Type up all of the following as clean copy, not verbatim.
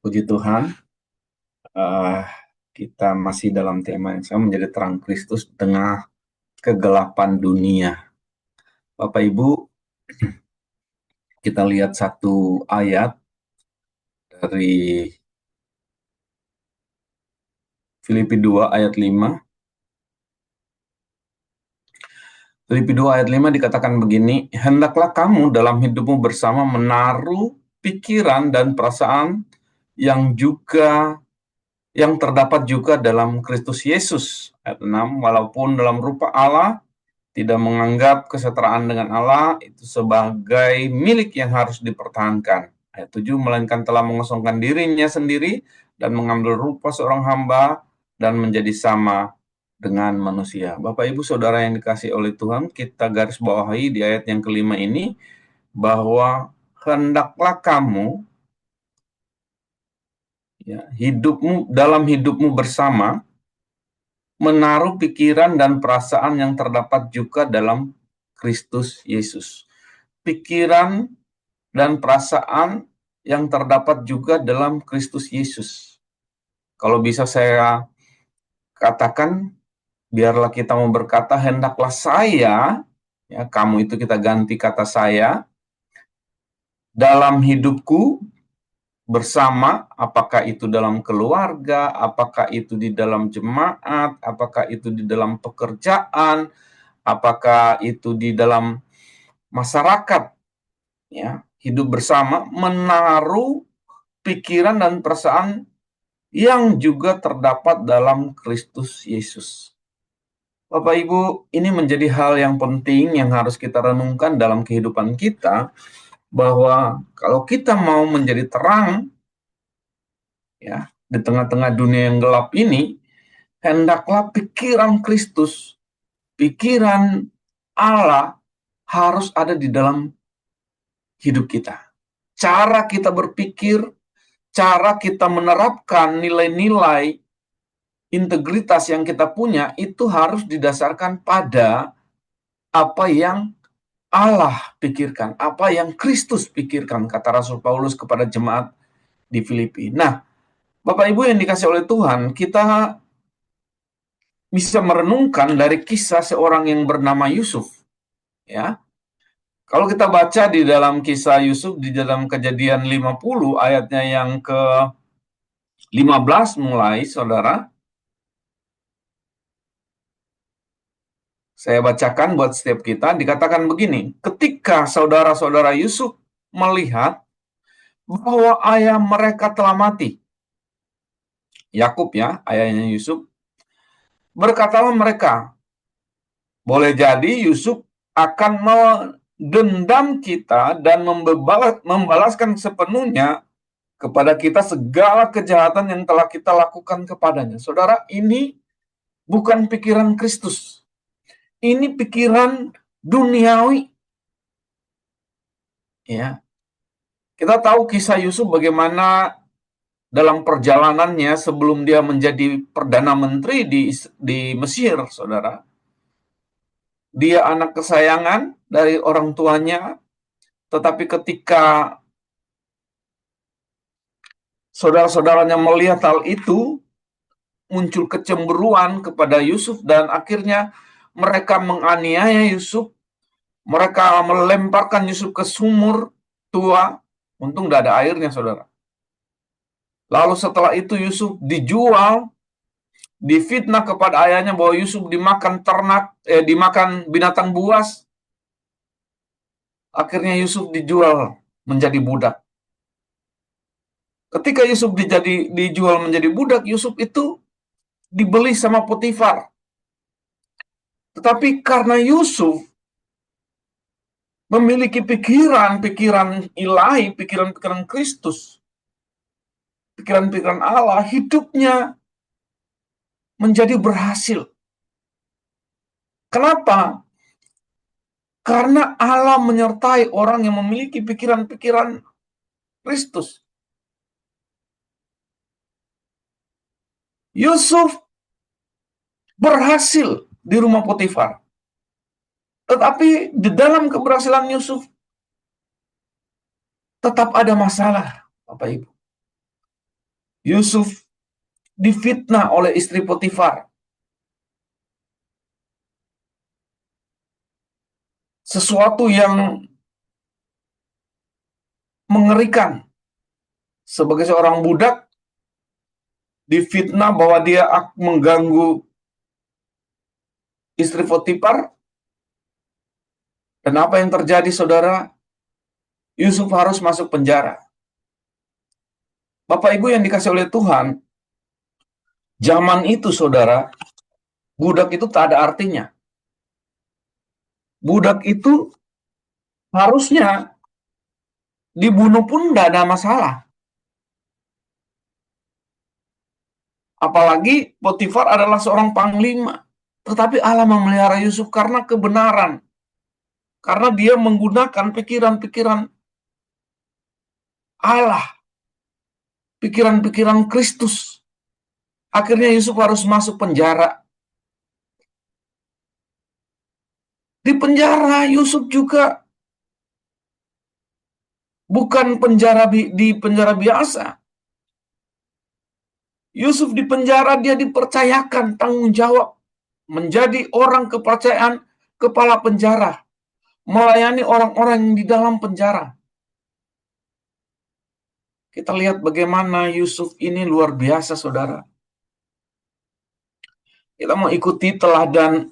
Puji Tuhan, eh, kita masih dalam tema yang sama, menjadi terang Kristus di tengah kegelapan dunia. Bapak Ibu, kita lihat satu ayat dari Filipi 2 ayat 5. Filipi 2 ayat 5 dikatakan begini, "Hendaklah kamu dalam hidupmu bersama menaruh pikiran dan perasaan yang terdapat juga dalam Kristus Yesus." Ayat 6, "Walaupun dalam rupa Allah, tidak menganggap kesetaraan dengan Allah itu sebagai milik yang harus dipertahankan." Ayat 7, "Melainkan telah mengosongkan dirinya sendiri dan mengambil rupa seorang hamba dan menjadi sama dengan manusia." Bapak Ibu Saudara yang dikasihi oleh Tuhan, kita garis bawahi di ayat yang kelima ini bahwa hendaklah kamu dalam hidupmu bersama menaruh pikiran dan perasaan yang terdapat juga dalam Kristus Yesus. Pikiran dan perasaan yang terdapat juga dalam Kristus Yesus. Kalau bisa saya katakan, biarlah kita mau berkata, hendaklah saya, ya, kamu itu kita ganti kata saya, dalam hidupku bersama, apakah itu dalam keluarga, apakah itu di dalam jemaat, apakah itu di dalam pekerjaan, apakah itu di dalam masyarakat, ya, hidup bersama, menaruh pikiran dan perasaan yang juga terdapat dalam Kristus Yesus. Bapak Ibu, ini menjadi hal yang penting yang harus kita renungkan dalam kehidupan kita, bahwa kalau kita mau menjadi terang, ya, di tengah-tengah dunia yang gelap ini, hendaklah pikiran Kristus, pikiran Allah harus ada di dalam hidup kita. Cara kita berpikir, cara kita menerapkan nilai-nilai integritas yang kita punya itu harus didasarkan pada apa yang Allah pikirkan, apa yang Kristus pikirkan, kata Rasul Paulus kepada jemaat di Filipi. Nah, Bapak Ibu yang dikasih oleh Tuhan, kita bisa merenungkan dari kisah seorang yang bernama Yusuf. Ya, kalau kita baca di dalam kisah Yusuf di dalam Kejadian 50 ayatnya yang ke-15 mulai, Saudara, saya bacakan buat setiap kita, dikatakan begini, ketika saudara-saudara Yusuf melihat bahwa ayah mereka telah mati, Yakub, ya, ayahnya Yusuf, berkatalah mereka, boleh jadi Yusuf akan mendendam kita dan membalaskan sepenuhnya kepada kita segala kejahatan yang telah kita lakukan kepadanya. Saudara, ini bukan pikiran Kristus. Ini pikiran duniawi. Ya, kita tahu kisah Yusuf bagaimana dalam perjalanannya sebelum dia menjadi Perdana Menteri di Mesir, Saudara. Dia anak kesayangan dari orang tuanya, tetapi ketika saudara-saudaranya melihat hal itu, muncul kecemburuan kepada Yusuf dan akhirnya mereka menganiaya Yusuf, mereka melemparkan Yusuf ke sumur tua, untung tidak ada airnya, Saudara. Lalu setelah itu Yusuf dijual, difitnah kepada ayahnya bahwa Yusuf dimakan binatang buas. Akhirnya Yusuf dijual menjadi budak. Ketika Yusuf dijual menjadi budak, Yusuf itu dibeli sama Potifar. Tetapi karena Yusuf memiliki pikiran-pikiran ilahi, pikiran-pikiran Kristus, pikiran-pikiran Allah, hidupnya menjadi berhasil. Kenapa? Karena Allah menyertai orang yang memiliki pikiran-pikiran Kristus. Yusuf berhasil di rumah Potifar. Tetapi di dalam keberhasilan Yusuf tetap ada masalah, Bapak Ibu. Yusuf difitnah oleh istri Potifar. Sesuatu yang mengerikan. Sebagai seorang budak, difitnah bahwa dia mengganggu istri Potifar. Dan apa yang terjadi, saudara? Yusuf harus masuk penjara. Bapak Ibu yang dikasih oleh Tuhan, zaman itu, saudara, budak itu tak ada artinya. Budak itu harusnya dibunuh pun tidak ada masalah. Apalagi Potifar adalah seorang panglima. Tetapi Allah memelihara Yusuf karena kebenaran. Karena dia menggunakan pikiran-pikiran Allah. Pikiran-pikiran Kristus. Akhirnya Yusuf harus masuk penjara. Di penjara Yusuf juga bukan di penjara biasa. Yusuf di penjara, dia dipercayakan tanggung jawab menjadi orang kepercayaan kepala penjara, melayani orang-orang yang di dalam penjara. Kita lihat bagaimana Yusuf ini luar biasa, saudara. Kita mau ikuti teladan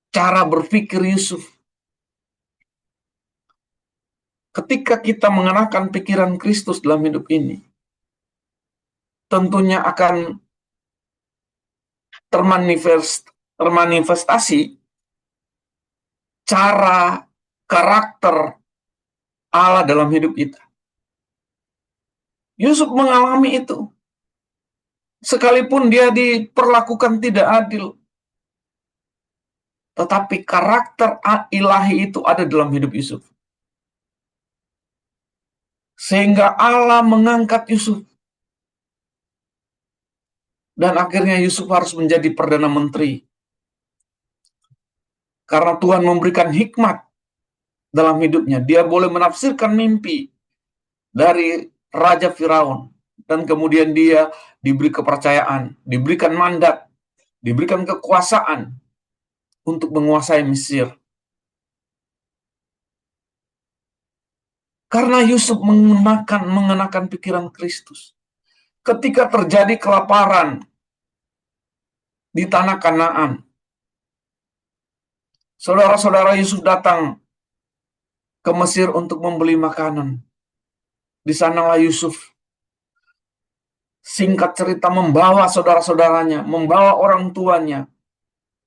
cara berpikir Yusuf. Ketika kita mengenakan pikiran Kristus dalam hidup ini, tentunya akan termanifestasi cara karakter Allah dalam hidup kita. Yusuf mengalami itu. Sekalipun dia diperlakukan tidak adil, tetapi karakter ilahi itu ada dalam hidup Yusuf. Sehingga Allah mengangkat Yusuf. Dan akhirnya Yusuf harus menjadi Perdana Menteri. Karena Tuhan memberikan hikmat dalam hidupnya. Dia boleh menafsirkan mimpi dari Raja Firaun. Dan kemudian dia diberi kepercayaan, diberikan mandat, diberikan kekuasaan untuk menguasai Mesir. Karena Yusuf mengenakan pikiran Kristus. Ketika terjadi kelaparan di tanah Kanaan, saudara-saudara Yusuf datang ke Mesir untuk membeli makanan. Di sanalah Yusuf, singkat cerita, membawa saudara-saudaranya, membawa orang tuanya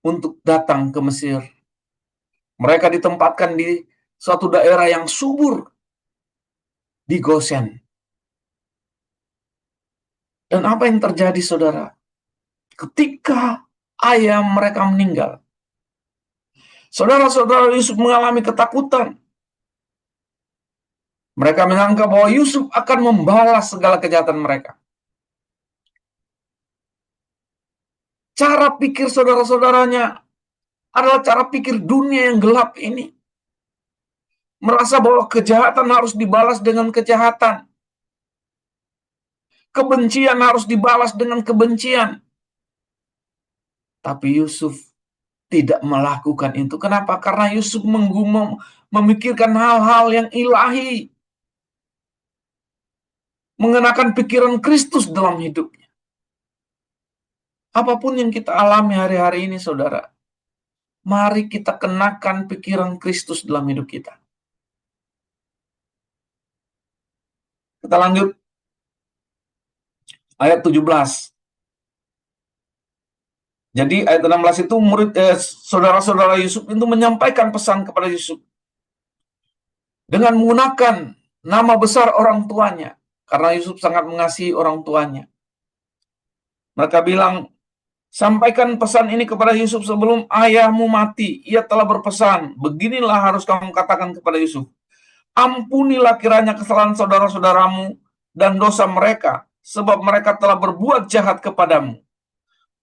untuk datang ke Mesir. Mereka ditempatkan di suatu daerah yang subur, di Gosen. Dan apa yang terjadi, saudara? Ketika ayah mereka meninggal, saudara-saudara Yusuf mengalami ketakutan. Mereka menganggap bahwa Yusuf akan membalas segala kejahatan mereka. Cara pikir saudara-saudaranya adalah cara pikir dunia yang gelap ini. Merasa bahwa kejahatan harus dibalas dengan kejahatan. Kebencian harus dibalas dengan kebencian. Tapi Yusuf tidak melakukan itu. Kenapa? Karena Yusuf memikirkan hal-hal yang ilahi. Mengenakan pikiran Kristus dalam hidupnya. Apapun yang kita alami hari-hari ini, saudara, mari kita kenakan pikiran Kristus dalam hidup kita. Kita lanjut. Ayat 17. Jadi ayat 16 itu saudara-saudara Yusuf itu menyampaikan pesan kepada Yusuf dengan menggunakan nama besar orang tuanya, karena Yusuf sangat mengasihi orang tuanya. Mereka bilang, sampaikan pesan ini kepada Yusuf sebelum ayahmu mati. Ia telah berpesan, beginilah harus kamu katakan kepada Yusuf. Ampunilah kiranya kesalahan saudara-saudaramu dan dosa mereka, sebab mereka telah berbuat jahat kepadamu.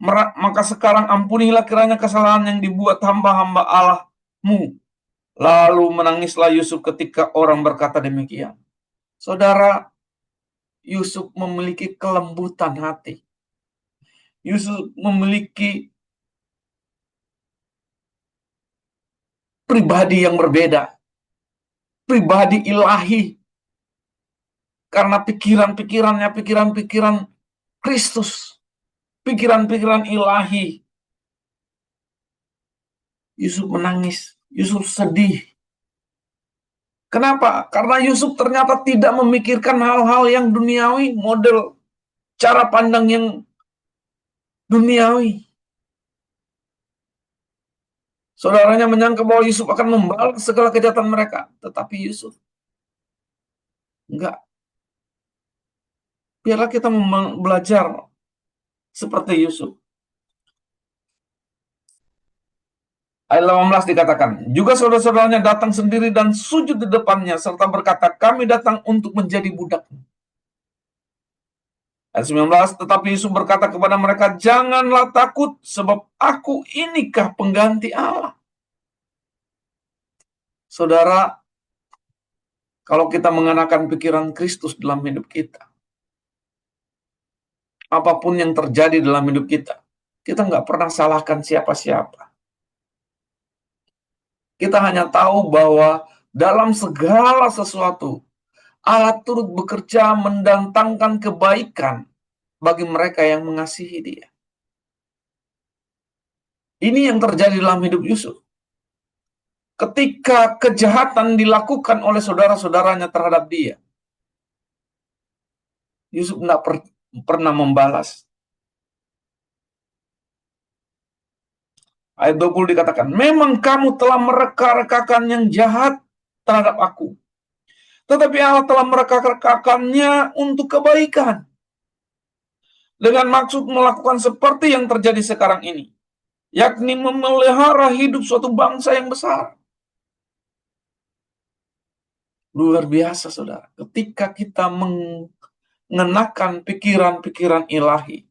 Maka sekarang ampunilah kiranya kesalahan yang dibuat hamba-hamba Allahmu. Lalu menangislah Yusuf ketika orang berkata demikian. Saudara, Yusuf memiliki kelembutan hati. Yusuf memiliki pribadi yang berbeda. Pribadi ilahi. Karena pikiran-pikirannya, pikiran-pikiran Kristus. Pikiran-pikiran ilahi. Yusuf menangis. Yusuf sedih. Kenapa? Karena Yusuf ternyata tidak memikirkan hal-hal yang duniawi, model cara pandang yang duniawi. Saudaranya menyangka bahwa Yusuf akan membalas segala kejahatan mereka. Tetapi Yusuf enggak. Biarlah kita belajar seperti Yusuf. Ayat 18 dikatakan, juga saudara-saudaranya datang sendiri dan sujud di depannya, serta berkata, kami datang untuk menjadi budak. Ayat 19, tetapi Yusuf berkata kepada mereka, janganlah takut, sebab aku inikah pengganti Allah. Saudara, kalau kita mengenakan pikiran Kristus dalam hidup kita, apapun yang terjadi dalam hidup kita nggak pernah salahkan siapa-siapa. Kita hanya tahu bahwa dalam segala sesuatu, Allah turut bekerja mendatangkan kebaikan bagi mereka yang mengasihi Dia. Ini yang terjadi dalam hidup Yusuf. Ketika kejahatan dilakukan oleh saudara-saudaranya terhadap dia, Yusuf tidak pernah membalas. Ayat 20 dikatakan, memang kamu telah mereka-rekakan yang jahat terhadap aku. Tetapi Allah telah mereka-rekakannya untuk kebaikan. Dengan maksud melakukan seperti yang terjadi sekarang ini. Yakni memelihara hidup suatu bangsa yang besar. Luar biasa, saudara. Ketika kita mengenakan pikiran-pikiran ilahi.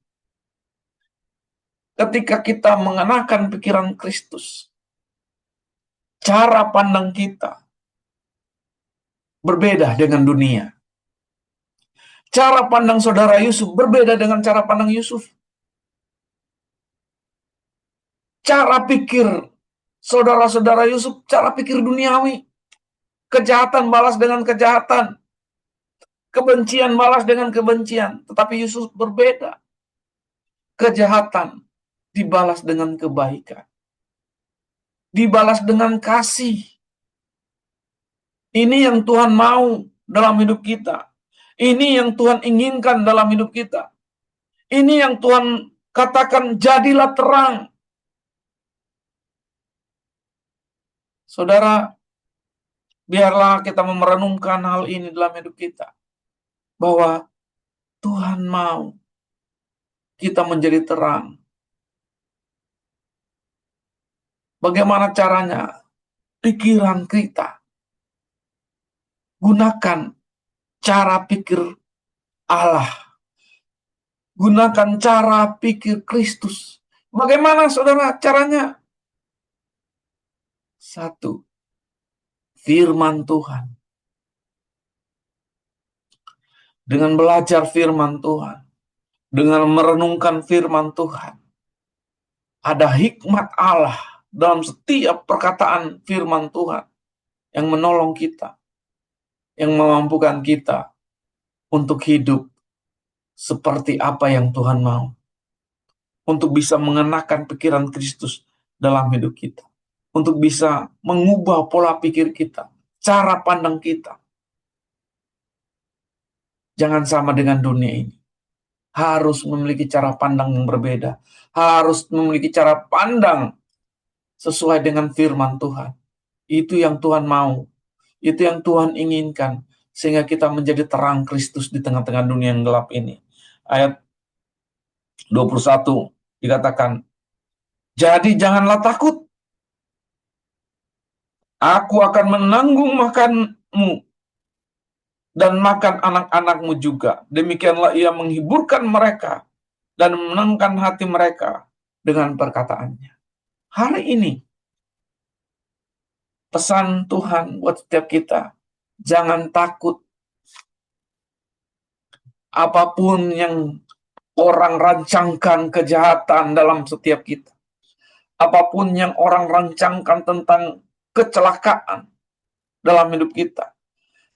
Ketika kita mengenakan pikiran Kristus. Cara pandang kita berbeda dengan dunia. Cara pandang saudara Yusuf berbeda dengan cara pandang Yusuf. Cara pikir saudara-saudara Yusuf, cara pikir duniawi. Kejahatan balas dengan kejahatan. Kebencian balas dengan kebencian. Tetapi Yusuf berbeda. Kejahatan dibalas dengan kebaikan. Dibalas dengan kasih. Ini yang Tuhan mau dalam hidup kita. Ini yang Tuhan inginkan dalam hidup kita. Ini yang Tuhan katakan, jadilah terang. Saudara, biarlah kita merenungkan hal ini dalam hidup kita. Bahwa Tuhan mau kita menjadi terang. Bagaimana caranya? Pikiran kita. Gunakan cara pikir Allah. Gunakan cara pikir Kristus. Bagaimana saudara caranya? Satu, firman Tuhan. Dengan belajar firman Tuhan. Dengan merenungkan firman Tuhan. Ada hikmat Allah dalam setiap perkataan firman Tuhan. Yang menolong kita. Yang memampukan kita untuk hidup seperti apa yang Tuhan mau. Untuk bisa mengenakan pikiran Kristus dalam hidup kita. Untuk bisa mengubah pola pikir kita, cara pandang kita. Jangan sama dengan dunia ini. Harus memiliki cara pandang yang berbeda. Harus memiliki cara pandang sesuai dengan firman Tuhan. Itu yang Tuhan mau. Itu yang Tuhan inginkan. Sehingga kita menjadi terang Kristus di tengah-tengah dunia yang gelap ini. Ayat 21 dikatakan, jadi janganlah takut. Aku akan menanggung makanmu dan makan anak-anakmu juga. Demikianlah ia menghiburkan mereka dan menenangkan hati mereka dengan perkataannya. Hari ini, pesan Tuhan buat setiap kita, jangan takut. Apapun yang orang rancangkan kejahatan dalam setiap kita, apapun yang orang rancangkan tentang kecelakaan dalam hidup kita,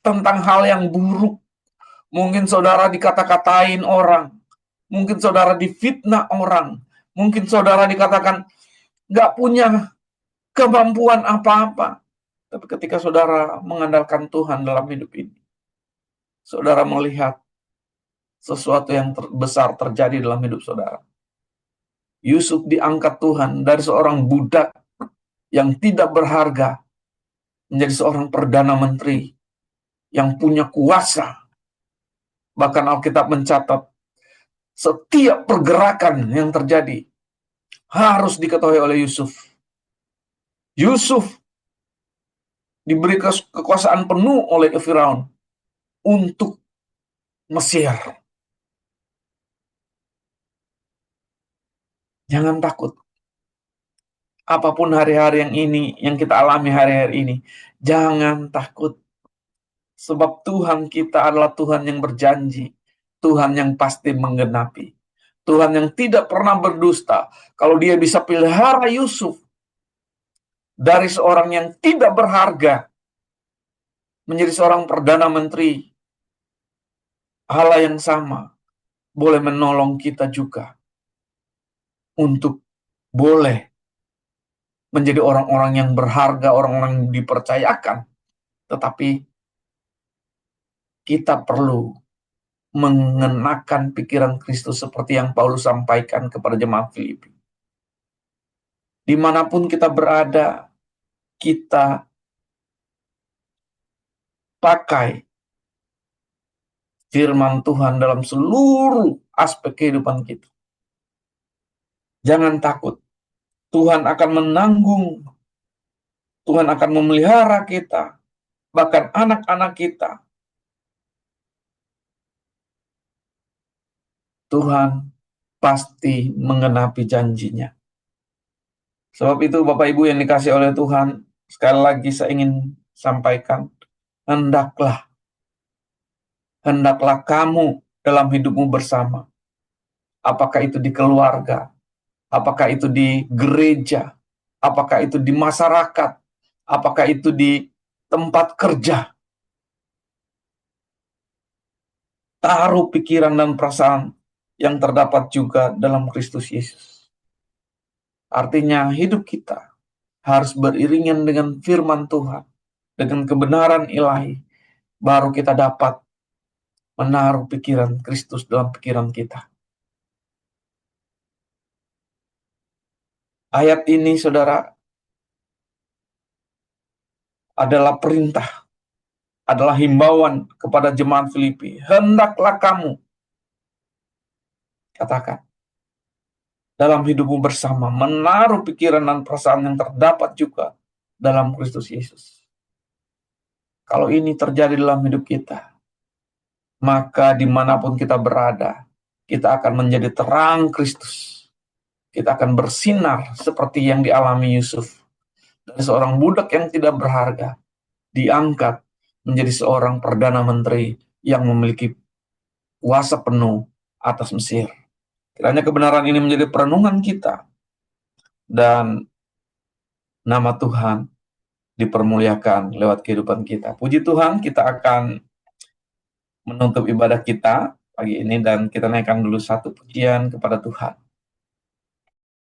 tentang hal yang buruk, mungkin saudara dikata-katain orang, mungkin saudara difitnah orang, mungkin saudara dikatakan nggak punya kemampuan apa-apa. Tapi ketika saudara mengandalkan Tuhan dalam hidup ini, saudara melihat sesuatu yang besar terjadi dalam hidup saudara. Yusuf diangkat Tuhan dari seorang budak yang tidak berharga menjadi seorang perdana menteri yang punya kuasa. Bahkan Alkitab mencatat setiap pergerakan yang terjadi harus diketahui oleh Yusuf. Yusuf diberi kekuasaan penuh oleh Firaun untuk Mesir. Jangan takut. Apapun hari-hari yang kita alami hari-hari ini, jangan takut. Sebab Tuhan kita adalah Tuhan yang berjanji, Tuhan yang pasti menggenapi, Tuhan yang tidak pernah berdusta. Kalau Dia bisa pelihara Yusuf dari seorang yang tidak berharga menjadi seorang perdana menteri, Allah yang sama boleh menolong kita juga untuk boleh menjadi orang-orang yang berharga, orang-orang yang dipercayakan. Tetapi kita perlu mengenakan pikiran Kristus seperti yang Paulus sampaikan kepada jemaat Filipi. Dimanapun kita berada, kita pakai firman Tuhan dalam seluruh aspek kehidupan kita. Jangan takut. Tuhan akan menanggung. Tuhan akan memelihara kita. Bahkan anak-anak kita. Tuhan pasti menggenapi janjinya. Sebab itu Bapak Ibu yang dikasih oleh Tuhan, sekali lagi saya ingin sampaikan, hendaklah kamu dalam hidupmu bersama. Apakah itu di keluarga, apakah itu di gereja, apakah itu di masyarakat, apakah itu di tempat kerja. Taruh pikiran dan perasaan yang terdapat juga dalam Kristus Yesus. Artinya hidup kita harus beriringan dengan firman Tuhan, dengan kebenaran ilahi, baru kita dapat menaruh pikiran Kristus dalam pikiran kita. Ayat ini, saudara, adalah perintah, adalah himbauan kepada jemaat Filipi. Hendaklah kamu, katakan, dalam hidupmu bersama, menaruh pikiran dan perasaan yang terdapat juga dalam Kristus Yesus. Kalau ini terjadi dalam hidup kita, maka dimanapun kita berada, kita akan menjadi terang Kristus. Kita akan bersinar seperti yang dialami Yusuf. Dari seorang budak yang tidak berharga, diangkat menjadi seorang perdana menteri yang memiliki kuasa penuh atas Mesir. Kiranya kebenaran ini menjadi perenungan kita, dan nama Tuhan dipermuliakan lewat kehidupan kita. Puji Tuhan, kita akan menutup ibadah kita pagi ini dan kita naikkan dulu satu pujian kepada Tuhan.